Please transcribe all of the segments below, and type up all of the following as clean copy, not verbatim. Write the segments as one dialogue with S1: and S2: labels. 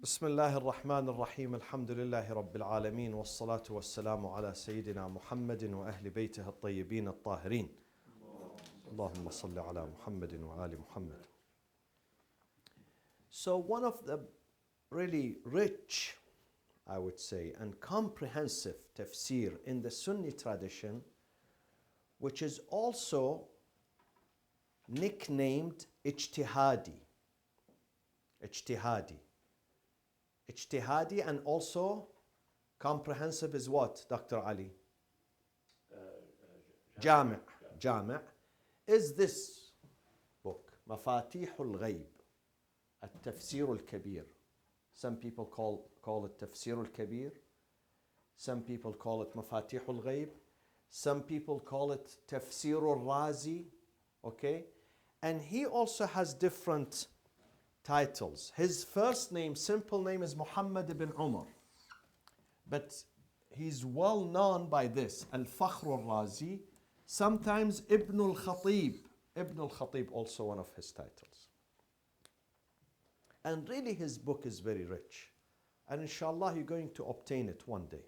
S1: بسم الله الرحمن الرحيم الحمد لله رب العالمين والصلاة والسلام على سيدنا محمد وأهل بيته الطيبين الطاهرين اللهم صل على محمد وآل محمد. So one of the really rich, I would say, and comprehensive tafsir in the Sunni tradition, which is also nicknamed ijtihadi. Ijtihadi and also comprehensive is what, Dr. Ali? Jami' is this book, Mafatihul Ghaib, At-Tafsir al-Kabir. Some people call it Tafsir al-Kabir. Some people call it Mafatihul Ghaib. Some people call it Tafsir al-Razi. Okay? And he also has different titles. His first name, simple name, is Muhammad ibn Umar. But he's well known by this, Al-Fakhr al-Razi, sometimes Ibn al-Khatib. Ibn al-Khatib also one of his titles. And really his book is very rich. And inshallah you're going to obtain it one day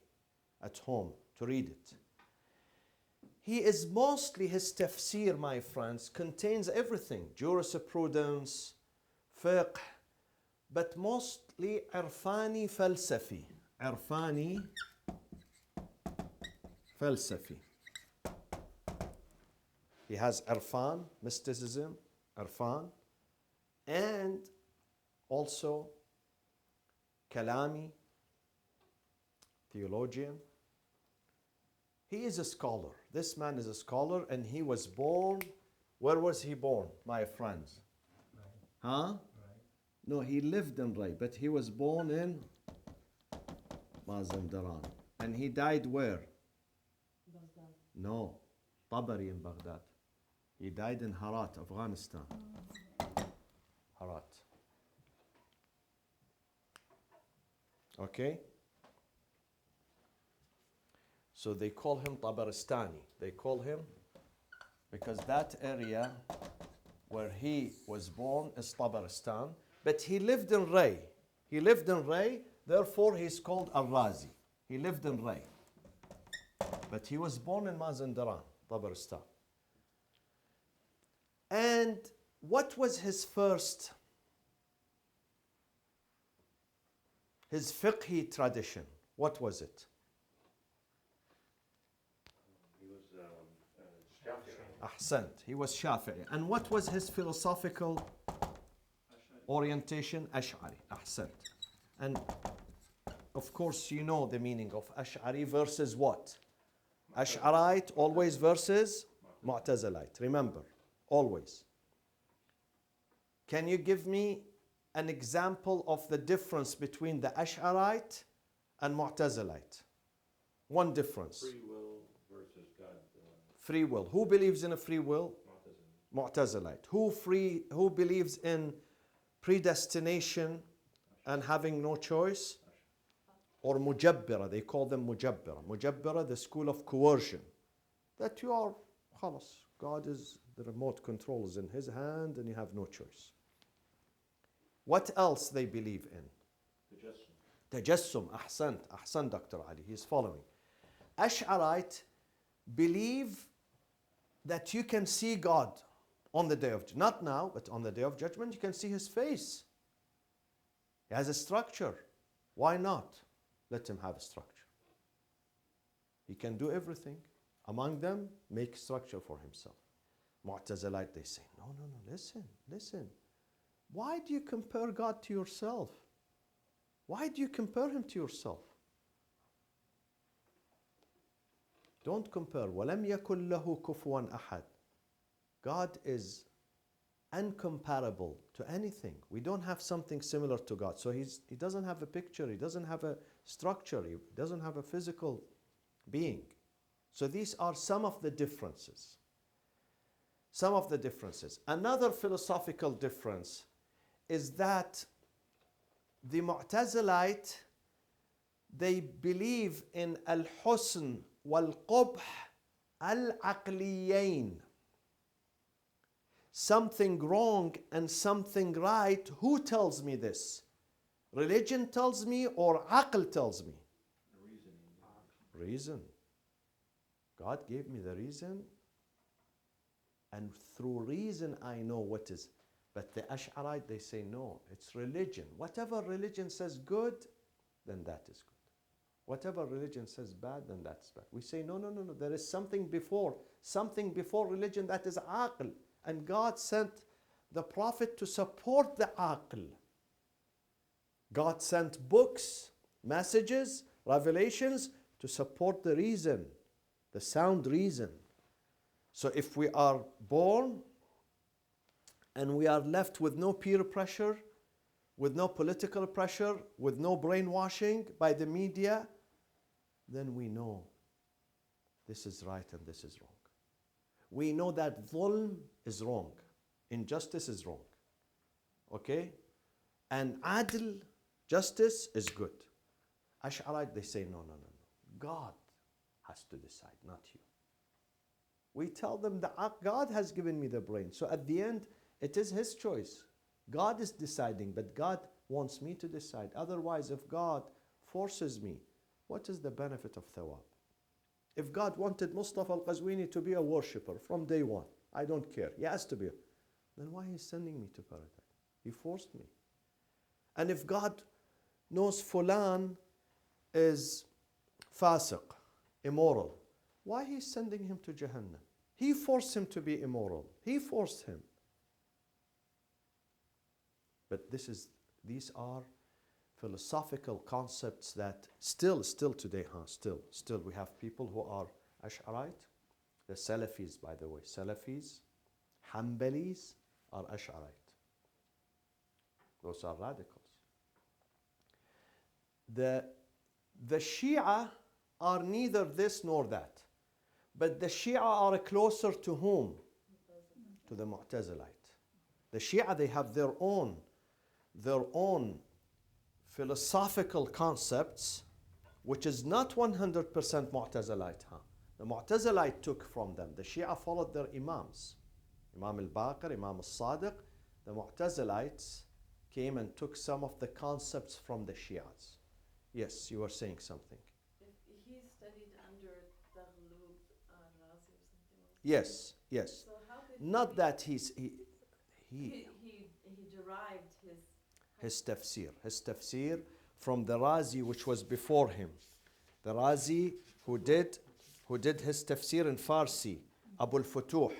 S1: at home to read it. He is mostly, his tafsir, my friends, contains everything. Jurisprudence, fiqh, but mostly irfani falsafi. Irfani falsafi. He has irfan, mysticism, irfan, and also kalami, theologian. He is a scholar. This man is a scholar, and he was born. Where was he born, my friends? Huh? No, he lived in Ray, but he was born in Mazandaran. And he died where?
S2: Baghdad.
S1: No, Tabari in Baghdad. He died in Herat, Afghanistan. Herat. Okay? So they call him Tabaristani. They call him because that area where he was born is Tabaristan, but he lived in Ray. He lived in Ray, therefore he's called Al-Razi. He lived in Ray. But he was born in Mazandaran, Tabaristan. And what was his first, his fiqhi tradition? What was it? Ahsant. He was Shafi'i. And what was his philosophical orientation? Ash'ari. Ahsant. And of course you know the meaning of Ash'ari versus what? Ash'arite always versus Mu'tazilite. Remember, always. Can you give me an example of the difference between the Ash'arite and Mu'tazilite? One difference.
S3: Free will versus God.
S1: Free will. Who believes in a free will? Mu'tazilite. Who believes in predestination and having no choice? Or Mujabbira. They call them Mujabbira. Mujabbira, the school of coercion. That you are, khalas, God is, the remote control is in his hand and you have no choice. What else they believe in? Tajassum. Ahsan, Dr. Ali. He's following. Ash'arite believe that you can see God on the day of judgment. Not now, but on the day of judgment, you can see his face. He has a structure. Why not? Let him have a structure. He can do everything. Among them, make structure for himself. Mu'tazilite, they say, no, listen. Why do you compare God to yourself? Why do you compare him to yourself? Don't compare. وَلَمْ يَكُنْ لَهُ كُفُوًا أَحَدٌ. God is incomparable to anything. We don't have something similar to God. So he doesn't have a picture. He doesn't have a structure. He doesn't have a physical being. So these are some of the differences. Some of the differences. Another philosophical difference is that the Mu'tazilite, they believe in al-husn wal-qubh al-aqliyayn. Something wrong and something right. Who tells me this? Religion tells me or aql tells me? Reason. God gave me the reason, and through reason I know what is. But the Ash'arite, they say no, it's religion. Whatever religion says good, then that is good. Whatever religion says bad, then that's bad. We say no, no, no, no, there is something before religion, that is aql. And God sent the Prophet to support the aql. God sent books, messages, revelations to support the reason, the sound reason. So if we are born and we are left with no peer pressure, with no political pressure, with no brainwashing by the media, then we know this is right and this is wrong. We know that dhulm is wrong, injustice is wrong. Okay? And adl, justice, is good. Ash'arite, they say no, no, no, no. God has to decide, not you. We tell them that God has given me the brain. So at the end, it is His choice. God is deciding, but God wants me to decide. Otherwise, if God forces me, what is the benefit of thawab? If God wanted Mustafa al-Qazwini to be a worshipper from day one, I don't care, he has to be, then why is he sending me to paradise? He forced me. And if God knows Fulan is fasiq, immoral, why he's sending him to Jahannam? He forced him to be immoral. He forced him. But these are philosophical concepts that still today, still we have people who are Ash'arite. The Salafis, by the way, Salafis, Hanbalis are Ash'arite. Those are radicals. The Shia are neither this nor that. But the Shia are closer to whom? To the Mu'tazilite. The Shia, they have their own philosophical concepts, which is not 100% Mu'tazilite. The Mu'tazilite took from them. The Shia followed their Imams. Imam al-Baqir, Imam al-Sadiq. The Mu'tazilites came and took some of the concepts from the Shias. Yes, you were saying something.
S2: He studied under Taghlub Razi or something like that.
S1: Yes, yes.
S2: So how did
S1: Not that he
S2: derived
S1: his tafsir from the Razi, which was before him. The Razi who did his tafsir in Farsi, Abu al-Futuh.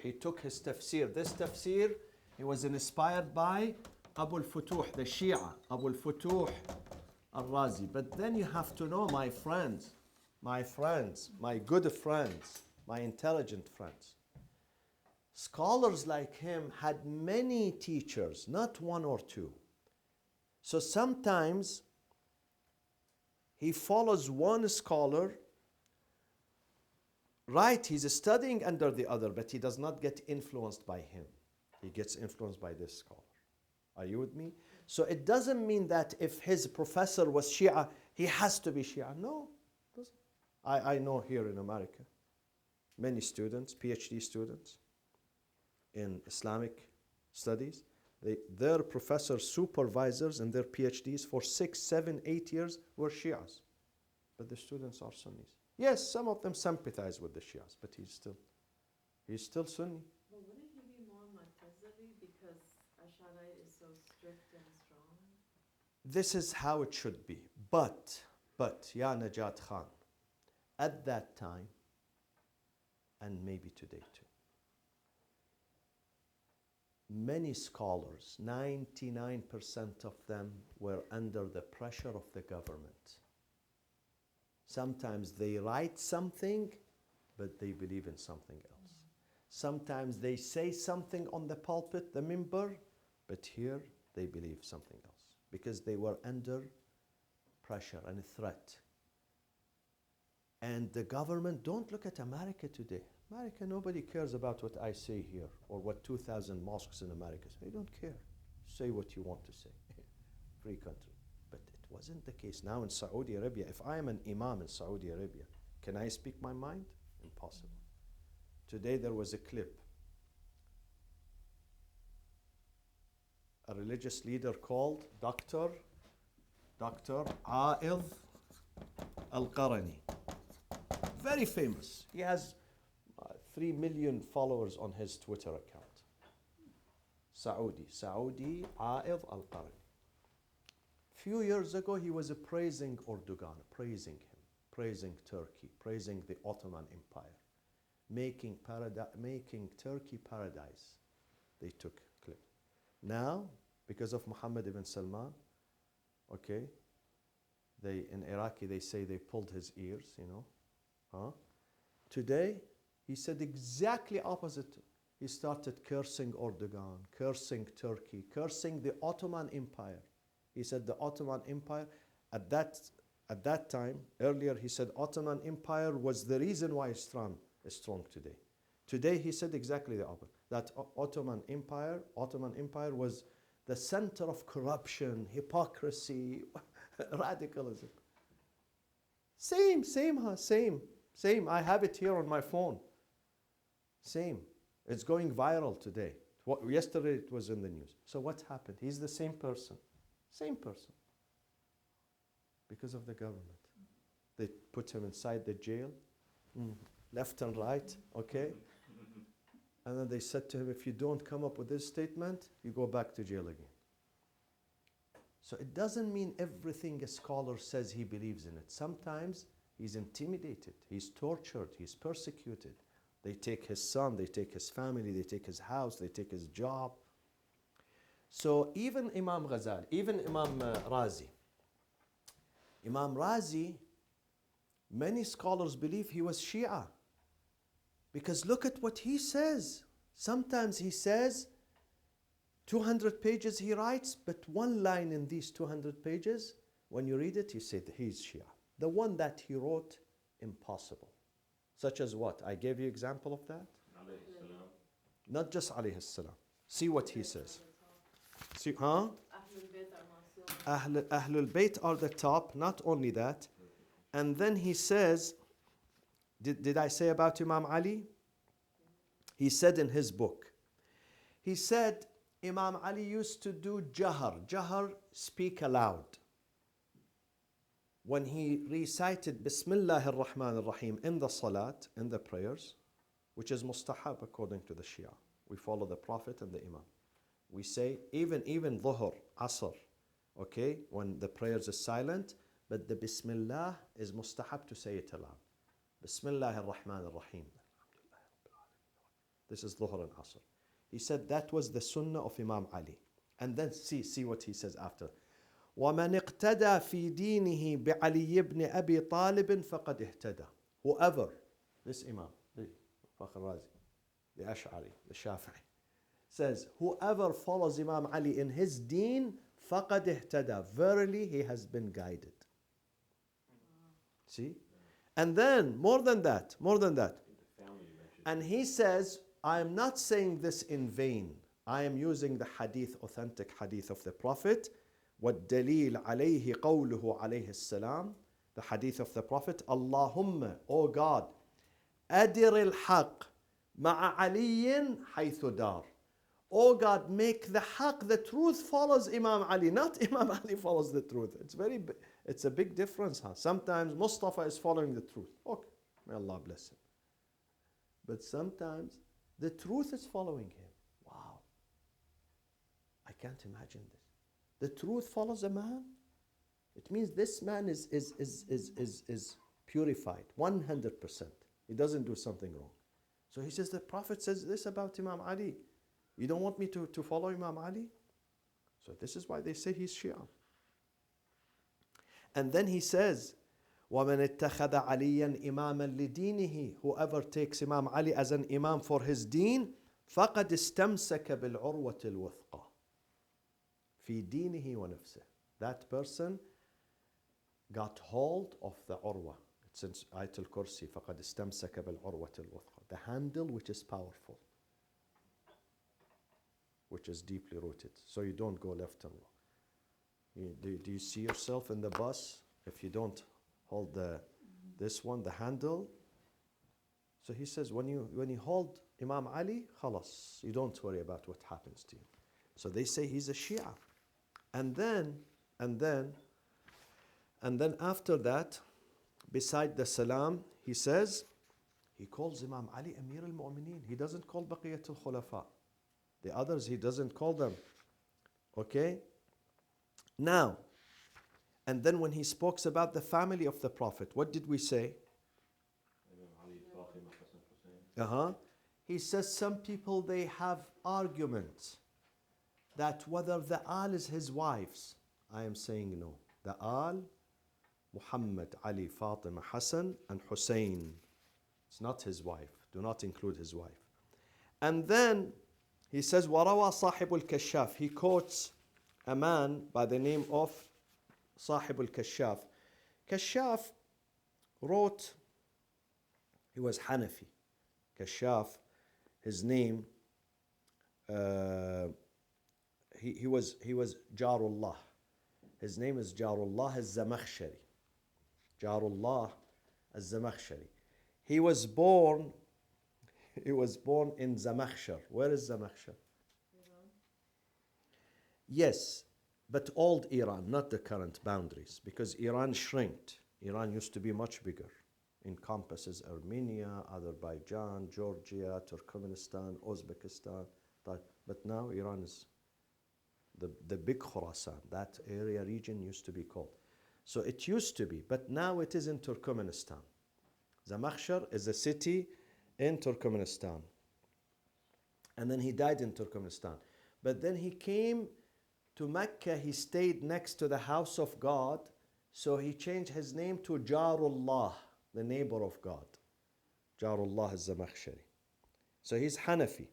S1: He took his tafsir. This tafsir, he was inspired by Abu al-Futuh, the Shia, Abu al-Futuh al-Razi. But then you have to know, my friends, my good friends, my intelligent friends, scholars like him had many teachers, not one or two. So sometimes he follows one scholar, right, he's studying under the other, but he does not get influenced by him. He gets influenced by this scholar. Are you with me? So it doesn't mean that if his professor was Shia, he has to be Shia. No, it doesn't. I know here in America, many students, PhD students, in Islamic studies, their professors, supervisors, and their PhDs for 6, 7, 8 years were Shias. But the students are Sunnis. Yes, some of them sympathize with the Shias, but he's still Sunni.
S2: But wouldn't he be more Mu'tazili because Ash'ari is so strict and strong?
S1: This is how it should be. But, Ya Najat Khan, at that time, and maybe today too, many scholars, 99% of them were under the pressure of the government. Sometimes they write something, but they believe in something else. Sometimes they say something on the pulpit, the minbar, but here they believe something else because they were under pressure and threat. And the government, don't look at America today. America, nobody cares about what I say here or what 2,000 mosques in America say. They don't care. Say what you want to say. Free country. But it wasn't the case. Now in Saudi Arabia, if I am an imam in Saudi Arabia, can I speak my mind? Impossible. Today there was a clip. a religious leader called Dr. A'idh Al-Qarani. Very famous. He has 3 million followers on his Twitter account. Saudi A'idh Al-Qarani. Few years ago, he was praising Erdogan, praising him, praising Turkey, praising the Ottoman Empire, making Turkey paradise. They took clip. Now, because of Mohammed ibn Salman, okay, in Iraqi they say they pulled his ears, you know. Huh? Today, he said exactly opposite. He started cursing Erdogan, cursing Turkey, cursing the Ottoman Empire. He said the Ottoman Empire, at that time, earlier he said Ottoman Empire was the reason why Islam is strong today. Today he said exactly the opposite. That Ottoman Empire was the center of corruption, hypocrisy, radicalism. Same. I have it here on my phone. Same. It's going viral today. Yesterday it was in the news. So what happened? He's the same person. Same person. Because of the government. They put him inside the jail, left and right, okay? And then they said to him, if you don't come up with this statement, you go back to jail again. So it doesn't mean everything a scholar says he believes in it. Sometimes he's intimidated, he's tortured, he's persecuted. They take his son, they take his family, they take his house, they take his job. So even Imam Ghazali, even Imam Razi. Imam Razi, many scholars believe he was Shia. Because look at what he says. Sometimes he says 200 pages he writes, but one line in these 200 pages, when you read it, you say that he's Shia. The one that he wrote, impossible. Such as what? I gave you example of that. Not just alayhi salam. See what he says. See, huh? Ahlul Bayt are the top, not only that. And then he says, did I say about Imam Ali? He said in his book, he said Imam Ali used to do jahar, speak aloud. When he recited Bismillah ar-Rahman ar-Rahim in the salat, in the prayers, which is mustahab according to the Shia. We follow the Prophet and the Imam. We say even dhuhr, asr, okay, when the prayers is silent, but the Bismillah is mustahab to say it aloud. Bismillah ar-Rahman ar-Rahim. This is dhuhr and asr. He said that was the sunnah of Imam Ali. And then see what he says after. وَمَنْ اقْتَدَى فِي دِينِهِ بِعَلِيِّ بْنِ أَبِي طَالِبٍ فَقَدْ اهْتَدَى. Whoever, this Imam, the Fakhr Razi, the Ash'ari, the Shafi'i, says, whoever follows Imam Ali in his deen, فَقَدْ اهْتَدَى. Verily he has been guided. See? And then, more than that. And he says, I am not saying this in vain. I am using the hadith, authentic hadith of the Prophet. وَالدَّلِيلُ عَلَيْهِ قَوْلُهُ عَلَيْهِ السَّلَامُ. The hadith of the Prophet. Allahumma, O God, أَدِرِ الْحَقِّ مَعَ عَلِيٍّ حَيْثُ دَارٍ. O God, make the haqq, the truth follows Imam Ali, not Imam Ali follows the truth. It's a big difference. Huh? Sometimes Mustafa is following the truth. Okay, may Allah bless him. But sometimes the truth is following him. Wow. I can't imagine this. The truth follows a man. It means this man is purified, 100%. He doesn't do something wrong. So he says, the Prophet says this about Imam Ali. You don't want me to follow Imam Ali? So this is why they say he's Shia. And then he says, وَمَنِ اتَّخَذَ عَلِيًّا إِمَامًا لِدِينِهِ. Whoever takes Imam Ali as an imam for his deen, فَقَدْ استمسك بِالْعُرْوَةِ الْوُثْقَى فِي دِينِهِ وَنَفْسِهِ. That person got hold of the urwa. It's in Ayatul Kursi. فَقَدْ استمسك بِالْعُرْوَةِ الْوُثْقَى. The handle which is powerful, which is deeply rooted. So you don't go left and wrong. Do you see yourself in the bus if you don't hold this one, the handle? So he says, when you hold Imam Ali, khalas, you don't worry about what happens to you. So they say he's a Shia. And then after that, beside the salam, he says, he calls Imam Ali Amir al-Mu'mineen. He doesn't call Baqiyat al-Khulafa. The others, he doesn't call them. Okay? Now, and then when he spoke about the family of the Prophet, what did we say? He says some people, they have arguments that whether the Al is his wives. I am saying no. The Al, Muhammad, Ali, Fatima, Hassan, and Hussein. It's not his wife. Do not include his wife. And then he says, وَرَوَى صَاحِبُ الْكَشَّافِ. He quotes a man by the name of صاحب الكشاف. Kashaf wrote, he was Hanafi. Kashaf, his name, he was Jarullah. His name is Jarullah al-Zamakhshari. Jarullah al-Zamakhshari. He was born in Zamakhshar. Where is Zamakhshar?
S2: Iran?
S1: Yes, but old Iran, not the current boundaries, because Iran shrinked. Iran used to be much bigger. Encompasses Armenia, Azerbaijan, Georgia, Turkmenistan, Uzbekistan. But now Iran is the big Khorasan. That area region used to be called. So it used to be, but now it is in Turkmenistan. Zamakhshar is a city in Turkmenistan. And then he died in Turkmenistan. But then he came to Mecca. He stayed next to the house of God. So he changed his name to Jarullah, the neighbor of God. Jarullah al-Zamakhshari. So he's Hanafi.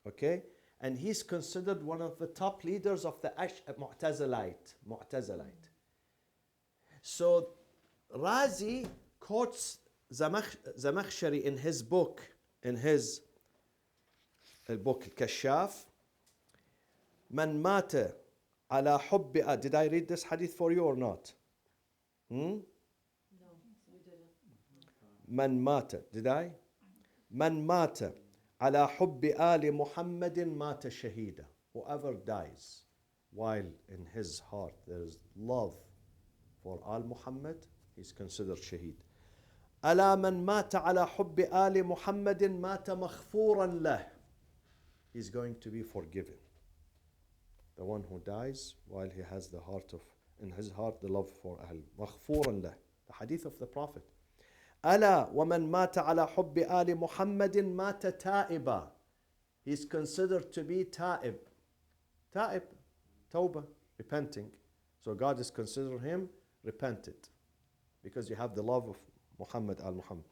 S1: Okay? And he's considered one of the top leaders of the Mu'tazilite. So Razi quotes Zamakhshari in his book, Kashaf. Man mata ala hubbi. Did I read this hadith for you or not?
S2: No, you didn't.
S1: Man mata. Did I? Man mata ala hubbi ali Muhammadin mata shahida. Whoever dies while in his heart there is love for Al Muhammad, he's considered shaheed. ألا من مات على حب آل محمد مات مغفورا له. He's going to be forgiven. The one who dies while he has the heart of, in his heart, the love for Ahl. مغفورا له. The hadith of the Prophet. ألا ومن مات على حب آل محمد مات تائبا. He's considered to be ta'ib. Ta'ib, tawbah, repenting. So God is considering him repented. Because you have the love of Muhammad al-Muhammad.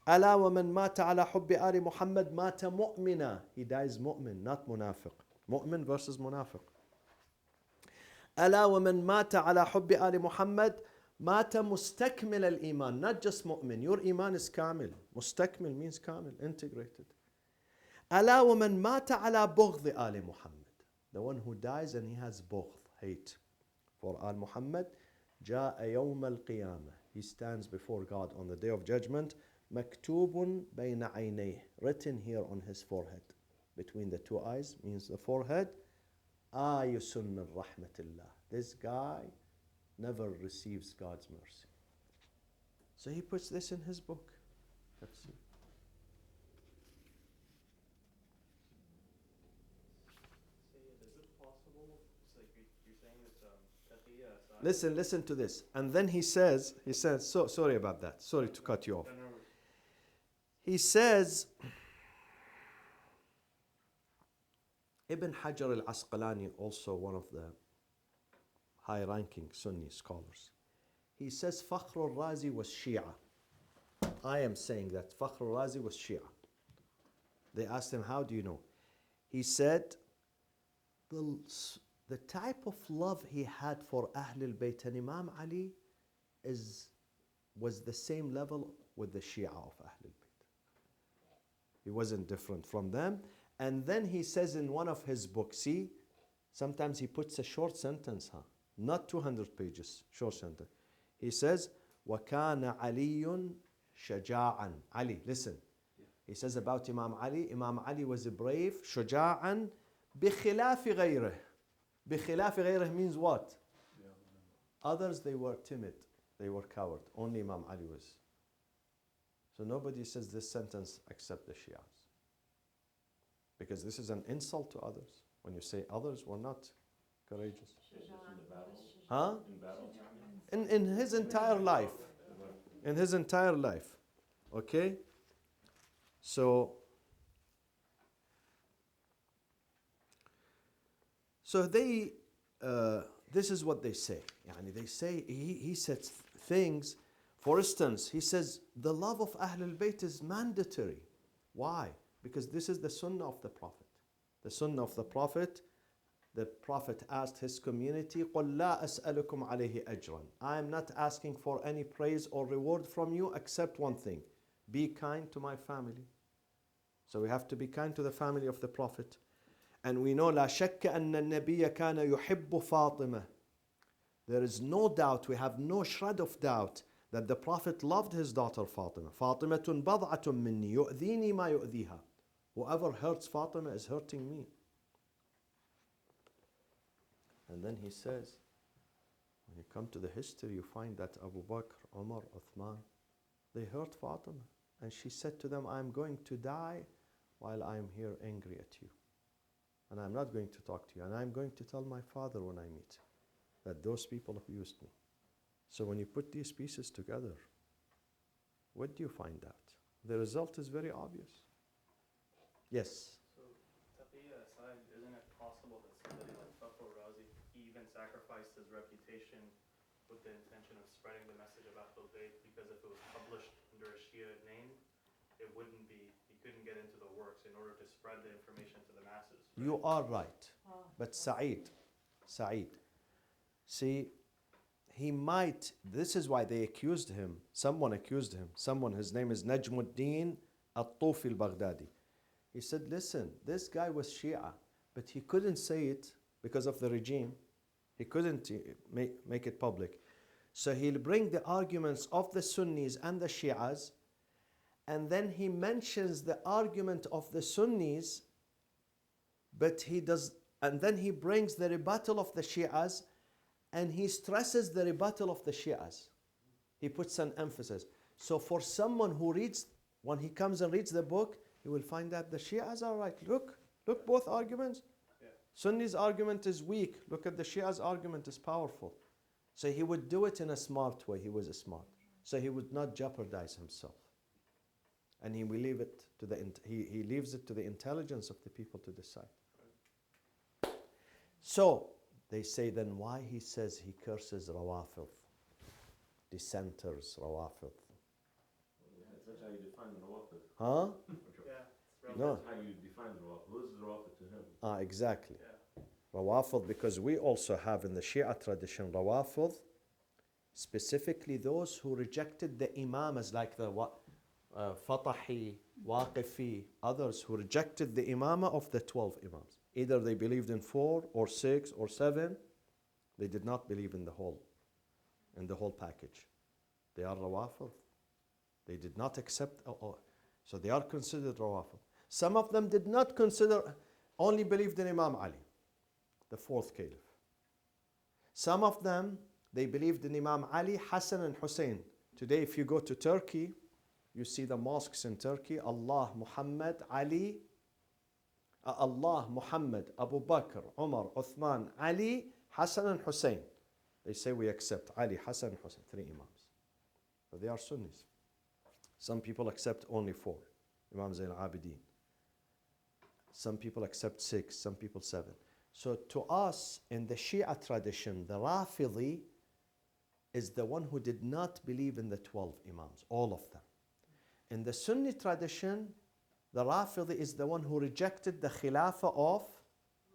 S1: ألا ومن مات على حب آل محمد مات مؤمنا. He dies mu'min, not munafiq. Mu'min versus munafiq. ألا ومن مات على حب آل محمد مات مستكمل الإيمان. Not just mu'min. Your iman is kamil. Mustakmil means kamil, integrated. ألا ومن مات على بغض آل محمد. The one who dies and he has بغض, hate for Al Muhammad. جاء يوم القيامة. He stands before God on the day of judgment. مكتوب بين عينيه. Written here on his forehead. Between the two eyes means the forehead. آيس من رحمة الله. This guy never receives God's mercy. So he puts this in his book. Let's see.
S3: Is it possible? It's like you're saying that
S1: Listen to this. And then he says, so sorry about that. Sorry to cut you off. He says, Ibn Hajar al-Asqalani, also one of the high-ranking Sunni scholars, he says Fakhr al-Razi was Shia. I am saying that Fakhr al-Razi was Shia. They asked him, how do you know? He said, the type of love he had for Ahlul Bayt and Imam Ali was the same level with the Shia of Ahlul Bayt. He wasn't different from them. And then he says in one of his books, see, sometimes he puts a short sentence, not 200 pages, short sentence. He says, وَكَانَ عَلِيٌّ شَجَاعًا. Ali, listen. He says about Imam Ali was brave, شُجَاعًا بخلاف غيره. بخلاف غيره means what? Others, they were timid. They were coward. Only Imam Ali was. So nobody says this sentence except the Shias. Because this is an insult to others. When you say others were not courageous. Huh? In his entire life. In his entire life. Okay? So they, this is what they say. Yani they say, he says things, for instance, he says, the love of Ahlul Bayt is mandatory. Why? Because this is the sunnah of the Prophet. The sunnah of the Prophet asked his community, قُلْ لَا أَسْأَلُكُمْ عَلَيْهِ أَجْرًا. I am not asking for any praise or reward from you except one thing. Be kind to my family. So we have to be kind to the family of the Prophet. And we know لا شك أن النبي كان يحب فاطمة. There is no doubt, we have no shred of doubt that the Prophet loved his daughter Fatima. فاطمة بضعة مني يؤذيني ما يؤذيها. Whoever hurts Fatima is hurting me. And then he says, when you come to the history, you find that Abu Bakr, Umar, Uthman, they hurt Fatima. And she said to them, I'm going to die while I'm here angry at you. And I'm not going to talk to you. And I'm going to tell my father when I meet that those people abused me. So when you put these pieces together, what do you find out? The result is very obvious. Yes?
S3: So, Taqiyya aside, isn't it possible that somebody like Fakhr Razi, he even sacrificed his reputation with the intention of spreading the message of Ahlul Bayt, because if it was published under a Shia name, it wouldn't be, he couldn't get into the works in order to spread the information to the masses. Right?
S1: You are right. But Saeed, see, he might, this is why they accused him, someone, his name is Najmuddin At-Tufi al-Baghdadi. He said, listen, this guy was Shia, but he couldn't say it because of the regime. He couldn't make it public. So he'll bring the arguments of the Sunnis and the Shias, and then he mentions the argument of the Sunnis, and then he brings the rebuttal of the Shias, and he stresses the rebuttal of the Shias. He puts an emphasis. So for someone who reads, when he comes and reads the book, he will find that the Shias are right. Look both arguments.
S3: Yeah.
S1: Sunni's argument is weak. Look at the Shia's argument is powerful. So he would do it in a smart way. He was smart. So he would not jeopardize himself. And he will leave it to he leaves it to the intelligence of the people to decide. So they say, then why he says he curses Rawafid, dissenters, Rawafid?
S4: That's how you define Rawafid.
S1: Huh?
S3: Yeah,
S1: No.
S4: That's how you define Rawafid. Who's Rawafid to him?
S1: Exactly.
S3: Yeah.
S1: Rawafid, because we also have in the Shia tradition Rawafid, specifically those who rejected the Imams like the Fatahi, Waqifi, others who rejected the Imamah of the 12 Imams. Either they believed in 4 or 6 or 7. They did not believe in the whole package. They are Rawafid. They did not accept, so they are considered Rawafid. Some of them did not consider, only believed in Imam Ali, the 4th Caliph. Some of them, they believed in Imam Ali, Hassan and Hussein. Today, if you go to Turkey, you see the mosques in Turkey, Allah, Muhammad, Ali, Allah, Muhammad, Abu Bakr, Umar, Uthman, Ali, Hassan and Hussein. They say we accept Ali, Hassan and Hussein, 3 Imams. But they are Sunnis. Some people accept only 4, Imam Zayn al-Abidin. Some people accept 6, some people 7. So to us, in the Shia tradition, the Rafidi is the one who did not believe in the 12 Imams, all of them. In the Sunni tradition, the Rafidi is the one who rejected the Khilafah of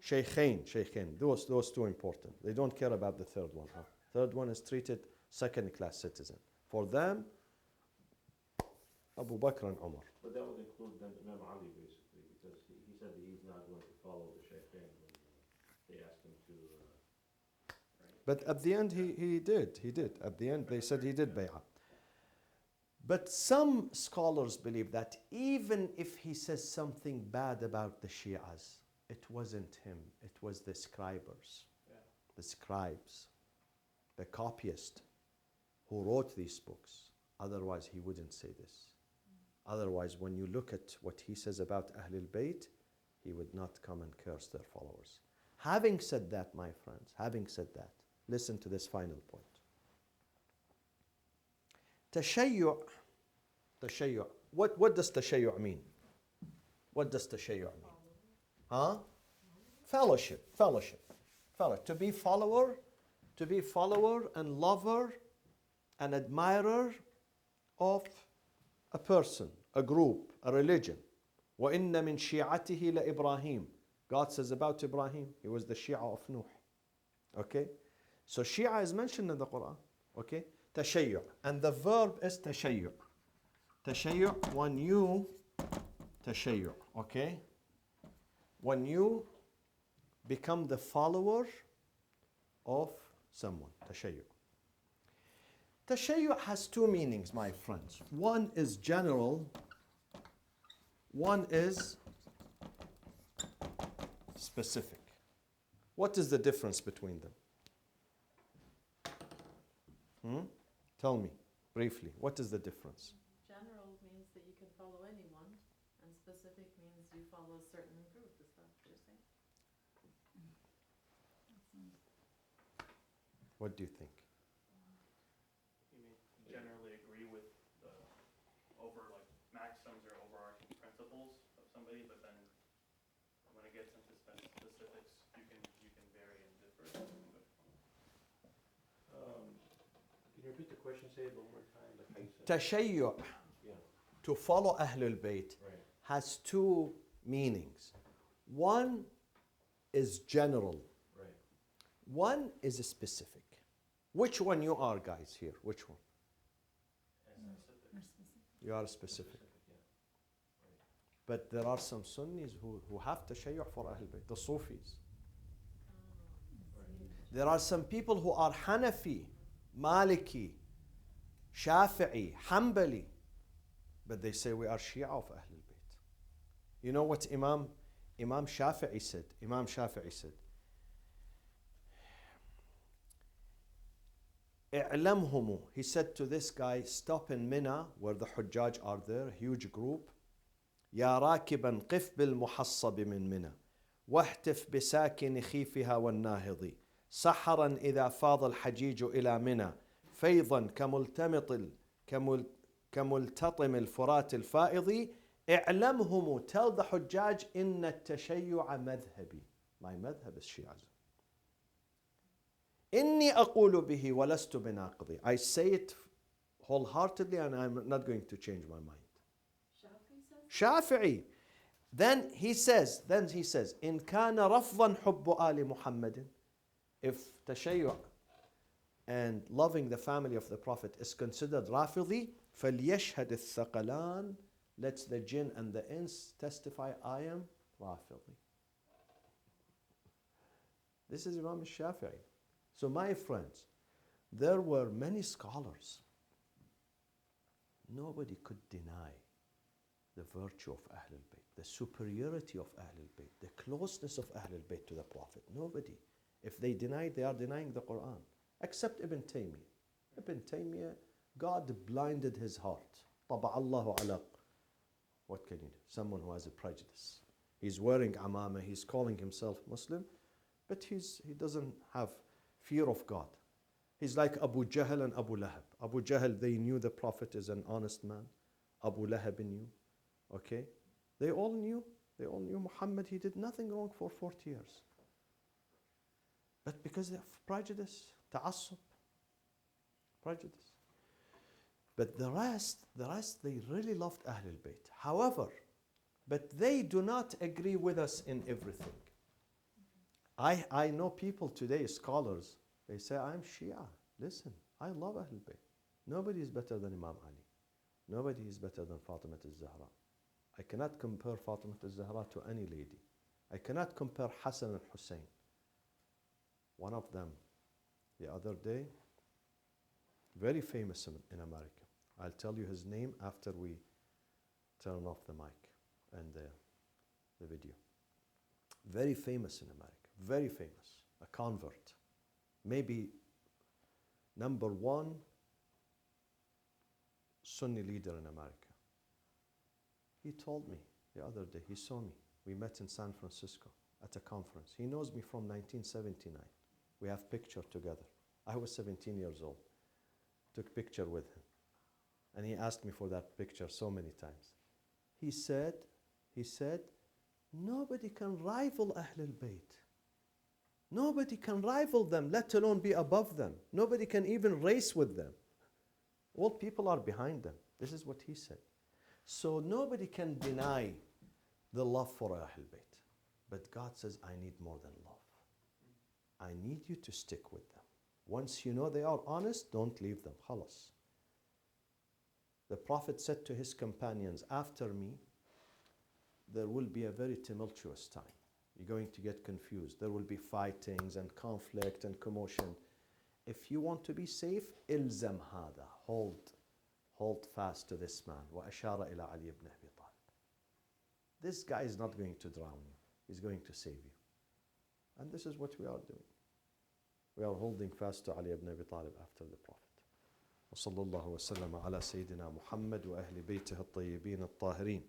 S1: Shaykhain. Those 2 important. They don't care about the 3rd one. Third one is treated second-class citizen. For them, Abu Bakr and Umar.
S4: But that would include then Imam Ali, basically, because he said that he's not going to follow the Shaykhain when they asked him to.
S1: But at the end, he did. At the end, they said he did bay'ah. But some scholars believe that even if he says something bad about the Shias, it wasn't him, it was the scribers,
S3: Yeah.
S1: the scribes, the copyist who wrote these books. Otherwise, he wouldn't say this. Otherwise, when you look at what he says about Ahlul Bayt, he would not come and curse their followers. Having said that, my friends, having said that, listen to this final point. Tashayyu'. What does tashayyu' mean? What does tashayyu' mean? Huh? Fellowship. To be follower and lover and admirer of a person, a group, a religion. وَإِنَّ مِن شِيعَتِهِ لَإِبْرَاهِيمَ. God says about Ibrahim, he was the Shia of Nuh. Okay? So Shia is mentioned in the Quran. Okay? Tashayyu'. And the verb is tashayyu'. Tashayyu', when you tashayyu'. Okay? When you become the follower of someone. Tashayyu'. Tashayyu' has two meanings, my friends. One is general, one is specific. What is the difference between them? Tell me briefly, what is the difference?
S2: General means that you can follow anyone, and specific means you follow a certain group. Is that what you're saying?
S1: What do you think?
S3: You may generally agree with the maxims or overarching principles of somebody, but then when it gets into specifics, you can vary and differ.
S4: Can you repeat the question? Say it one more time. Like how you said.
S1: Tashayyu',
S4: Yeah.
S1: to follow Ahlul Bayt,
S4: Right.
S1: has two meanings. One is general,
S4: Right.
S1: one is specific. Which one you are, guys, here? Which one?
S3: And specific.
S1: You are specific.
S4: Yeah. Right.
S1: But there are some Sunnis who have tashayyu' for Ahlul Bayt, the Sufis.
S4: Right.
S1: There are some people who are Hanafi, Maliki, Shafi'i, Hanbali, but they say we are Shia of Ahlul Bayt. You know what Imam Shafi'i said? Imam Shafi'i said, "I'lamhumu." He said to this guy, stop in Mina, where the Hujjaj are there, a huge group. يا راكبا قف بالمحصب من منى واهتف بساكن خيفها والناهض سحرا إذا فاض الحجيج إلى منى فيضا كملتطم الفرات الفائض اعلمهم. Tell the Hujjaj إن التشيع مذهبي. My madhab is Shi'ism. إني أقول به ولست بناقضي. I say it wholeheartedly and I'm not going to change my mind.
S2: Shafi says?
S1: Shafi'i. Then he says, إن كان رفضا حب آل محمد. If tashayyu' and loving the family of the Prophet is considered Rafidi, فليشهد الثقلان. Let the jinn and the ins testify I am Rafidi. This is Imam Shafi'i. So my friends, there were many scholars. Nobody could deny the virtue of Ahlul Bayt, the superiority of Ahlul Bayt, the closeness of Ahlul Bayt to the Prophet. Nobody. If they deny it, they are denying the Quran. Except Ibn Taymiyyah. Ibn Taymiyyah, God blinded his heart. طبع الله على. What can you do? Someone who has a prejudice. He's wearing amama, he's calling himself Muslim, but he doesn't have fear of God. He's like Abu Jahl and Abu Lahab. Abu Jahl, they knew the Prophet is an honest man. Abu Lahab knew. Okay? They all knew Muhammad, he did nothing wrong for 40 years. But because of prejudice, ta'assub, prejudice. But the rest, they really loved Ahlul Bayt. However, but they do not agree with us in everything. I know people today, scholars, they say, I'm Shia. Listen, I love Ahlul Bayt. Nobody is better than Imam Ali. Nobody is better than Fatima al-Zahra. I cannot compare Fatima al-Zahra to any lady. I cannot compare Hassan and Hussein. One of them, the other day, very famous in America. I'll tell you his name after we turn off the mic and the video. very famous in America, very famous, a convert, maybe number one Sunni leader in America. He told me the other day, he saw me. We met in San Francisco at a conference. He knows me from 1979. We have picture together. I was 17 years old. Took picture with him. And he asked me for that picture so many times. He said, nobody can rival Ahlul Bayt. Nobody can rival them, let alone be above them. Nobody can even race with them. All people are behind them. This is what he said. So nobody can deny the love for Ahlul Bayt. But God says, I need more than love. I need you to stick with them. Once you know they are honest, don't leave them. Khalas. The Prophet said to his companions, after me, there will be a very tumultuous time. You're going to get confused. There will be fightings and conflict and commotion. If you want to be safe, ilzam hada. Hold fast to this man. وَأَشَارَ إِلَى عَلِيِّ ibn Abi Talib. This guy is not going to drown you. He's going to save you. And this is what we are doing. We are holding fast to Ali ibn Abi Talib after the Prophet. وصلى الله وسلم على سيدنا محمد وأهل بيته الطيبين الطاهرين.